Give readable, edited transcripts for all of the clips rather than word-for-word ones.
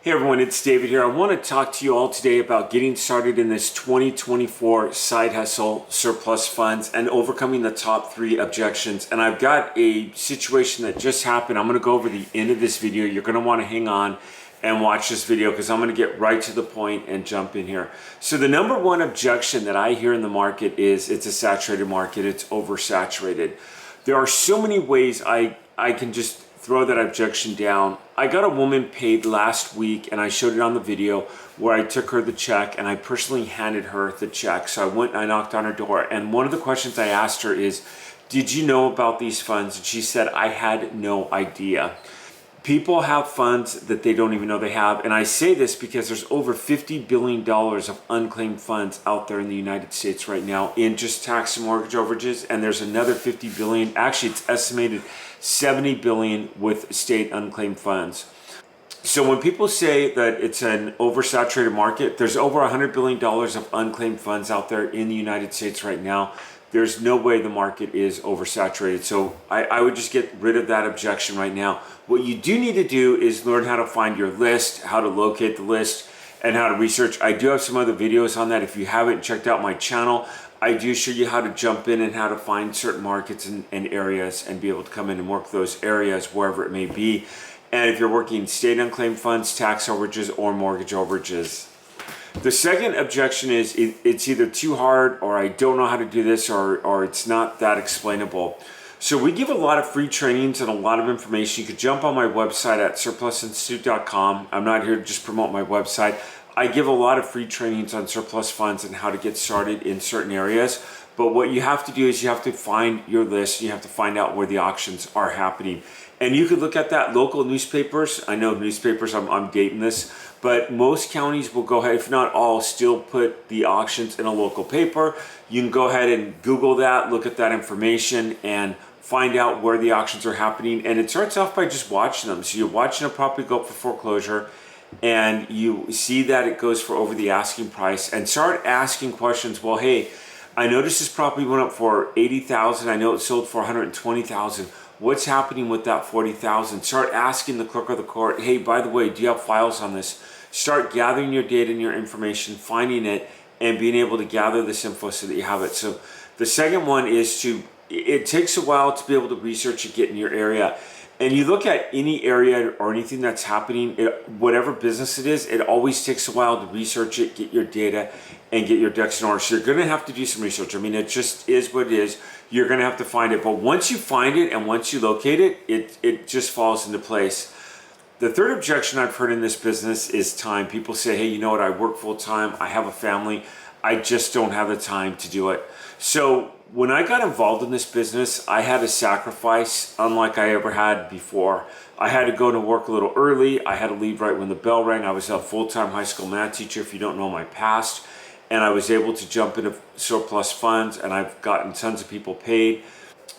Hey everyone, it's David here. I want to talk to you all today about getting started in this 2024 side hustle, surplus funds, and overcoming the top 3 objections. And I've got a situation that just happened. I'm going to go over the end of this video. You're going to want to hang on and watch this video because I'm going to get right to the point and jump in here. So the number one objection that I hear in the market is it's a saturated market, it's oversaturated. There are so many ways I can just throw that objection down. I got a woman paid last week and I showed it on the video where I took her the check and I personally handed her the check. So I went and I knocked on her door, and one of the questions I asked her is, did you know about these funds? And she said, I had no idea. People have funds that they don't even know they have. And I say this because there's over $50 billion of unclaimed funds out there in the United States right now in just tax and mortgage overages. And there's another 50 billion, actually it's estimated 70 billion with state unclaimed funds. So when people say that it's an oversaturated market, there's over $100 billion of unclaimed funds out there in the United States right now. There's no way the market is oversaturated. So I would just get rid of that objection right now. What you do need to do is learn how to find your list, how to locate the list, and how to research. I do have some other videos on that. If you haven't checked out my channel, I do show you how to jump in and how to find certain markets and areas and be able to come in and work those areas wherever it may be. And if you're working state unclaimed funds, tax overages, or mortgage overages. The second objection is it's either too hard, or I don't know how to do this, or it's not that explainable. So we give a lot of free trainings and a lot of information. You could jump on my website at surplusinstitute.online. I'm not here to just promote my website. I give a lot of free trainings on surplus funds and how to get started in certain areas. But what you have to do is you have to find your list. You have to find out where the auctions are happening. And you could look at that. Local newspapers, I know newspapers, I'm dating this, but most counties will go ahead, if not all, still put the auctions in a local paper. You can go ahead and Google that, look at that information, and find out where the auctions are happening. And it starts off by just watching them. So you're watching a property go up for foreclosure, and you see that it goes for over the asking price, and start asking questions. Well, hey, I noticed this property went up for $80,000. I know it sold for $120,000. What's happening with that $40,000? Start asking the clerk of the court, hey, by the way, do you have files on this? Start gathering your data and your information, finding it, and being able to gather this info so that you have it. So the second one is it takes a while to be able to research and get in your area. And you look at any area or anything that's happening, whatever business it is, it always takes a while to research it, get your data, and get your ducks in order. So you're going to have to do some research. I mean, it just is what it is. You're going to have to find it. But once you find it and once you locate it, it just falls into place. The third objection I've heard in this business is time. People say, hey, you know what? I work full time. I have a family. I just don't have the time to do it. So when I got involved in this business, I had a sacrifice unlike I ever had before. I had to go to work a little early. I had to leave right when the bell rang. I was a full-time high school math teacher, if you don't know my past. And I was able to jump into surplus funds, and I've gotten tons of people paid.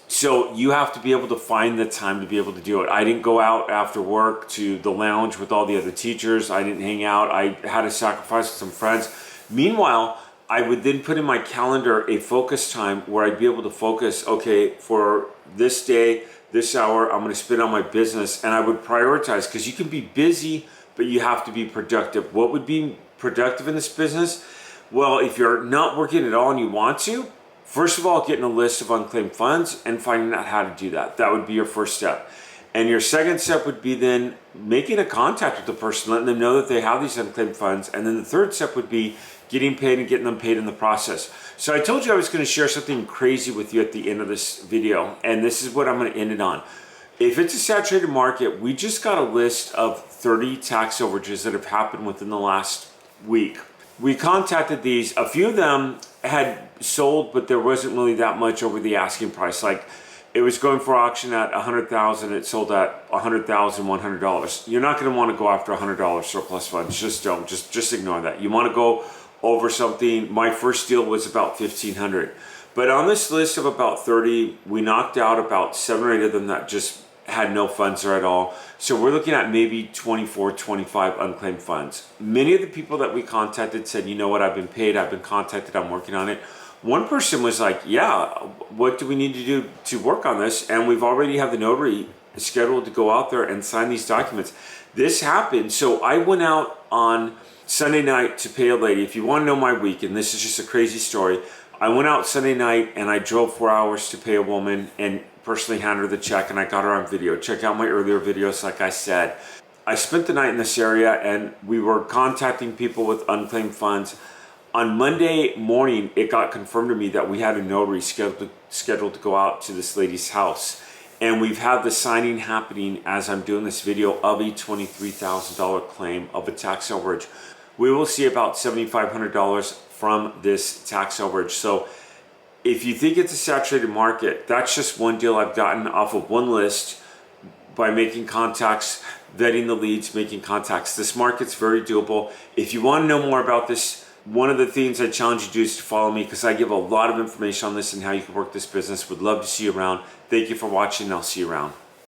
So you have to be able to find the time to be able to do it. I didn't go out after work to the lounge with all the other teachers. I didn't hang out. I had to sacrifice with some friends. Meanwhile, I would then put in my calendar a focus time where I'd be able to focus, okay, for this day, this hour, I'm going to spend on my business. And I would prioritize, because you can be busy, but you have to be productive. What would be productive in this business? Well, if you're not working at all and you want to, first of all, getting a list of unclaimed funds and finding out how to do that. That would be your first step. And your second step would be then making a contact with the person, letting them know that they have these unclaimed funds. And then the third step would be getting paid and getting them paid in the process. So I told you I was going to share something crazy with you at the end of this video, and this is what I'm going to end it on. If it's a saturated market, we just got a list of 30 tax overages that have happened within the last week. We contacted these. A few of them had sold, but there wasn't really that much over the asking price. Like, it was going for auction at $100,000. It sold at $100,100. You're not going to want to go after $100 surplus funds. Just don't. Just ignore that. You want to go over something. My first deal was about $1,500. But on this list of about 30, we knocked out about 7 or 8 of them that just had no funds there at all. So we're looking at maybe 24, 25 unclaimed funds. Many of the people that we contacted said, you know what, I've been paid, I've been contacted, I'm working on it. One person was like, yeah, what do we need to do to work on this? And we've already have the notary scheduled to go out there and sign these documents. this happened. So I went out on Sunday night to pay a lady. If you want to know my week, and this is just a crazy story, I went out Sunday night and I drove 4 hours to pay a woman and personally hand her the check, and I got her on video. Check out my earlier videos, like I said. I spent the night in this area and we were contacting people with unclaimed funds. On Monday morning, it got confirmed to me that we had a notary scheduled to go out to this lady's house. And we've had the signing happening as I'm doing this video of a $23,000 claim of a tax overage. We will see about $7,500 from this tax overage. So if you think it's a saturated market, that's just one deal I've gotten off of one list by making contacts, vetting the leads, making contacts. This market's very doable. If you want to know more about this, one of the things I challenge you to do is to follow me, because I give a lot of information on this and how you can work this business. Would love to see you around. Thank you for watching, and I'll see you around.